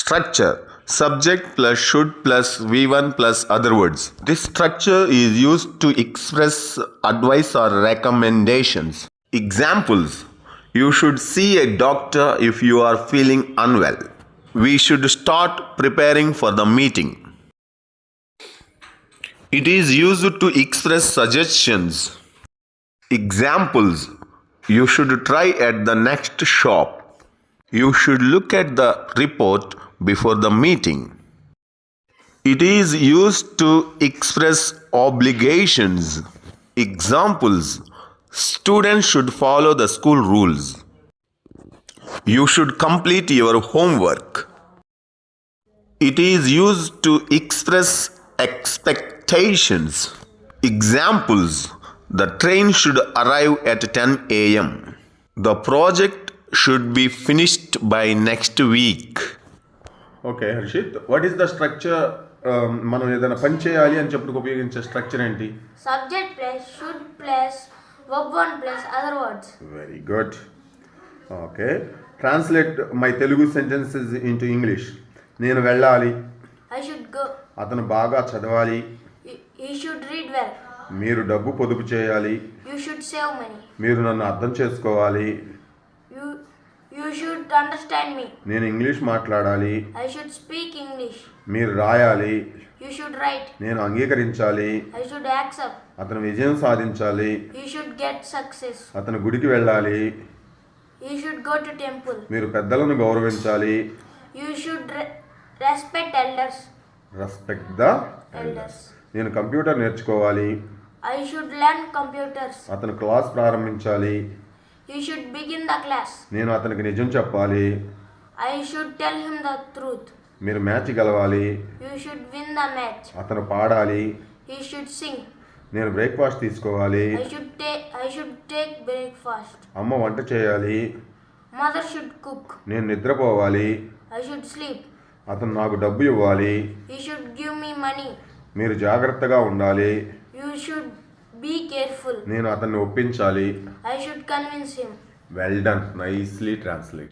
Structure: subject plus should plus V1 plus other words. This structure is used to express advice or recommendations. Examples: you should see a doctor if you are feeling unwell. We should start preparing for the meeting. It is used to express suggestions. Examples: you should try at the next shop. You should look at the report before the meeting. It is used to express obligations. Examples: students should follow the school rules. You should complete your homework. It is used to express expectations. Examples: the train should arrive at 10 a.m. The project should be finished by next week. Okay Harshit, what is the structure? మనం ఏదైనా పని చేయాలి అని చెప్పడానికి ఉపయోగించే structure ఏంటి? Subject plus should plus verb one plus other words. Very good. Okay, translate my Telugu sentences into English. నేను వెళ్ళాలి. I should go. అతను బాగా చదవాలి. He should read well. మీరు డబ్బు పొదుపు చేయాలి. You should save money. మీరు నన్ను అర్థం చేసుకోవాలి. You should understand me. నేను ఇంగ్లీష్ మాట్లాడాలి. I should speak English. మీరు రాయాలి. You should write. నేను అంగీకరించాలి. I should accept. అతను విజయం సాధించాలి. You should get success. అతను గుడికి వెళ్ళాలి. You should go to temple. మీరు పెద్దలను గౌరవించాలి. You should respect elders. Respect the elders. నేను కంప్యూటర్ నేర్చుకోవాలి. I should learn computers. అతను క్లాస్ ప్రారంభించాలి. You should begin the class. నేను అతనికి నిజం చెప్పాలి. I should tell him the truth. మీరు మ్యాచ్ గెలవాలి. You should win the match. అతను పాడాలి. He should sing. నేను బ్రేక్ఫాస్ట్ తీసుకోవాలి. I should take breakfast. అమ్మ వంట చేయాలి. Mother should cook. నేను నిద్రపోవాలి. I should sleep. అతను నాకు డబ్బు ఇవ్వాలి. He should give me money. మీరు జాగ్రత్తగా ఉండాలి. You should be careful. నేను అతన్ని ఒప్పించాలి. I should convince him. Well done, nicely translate.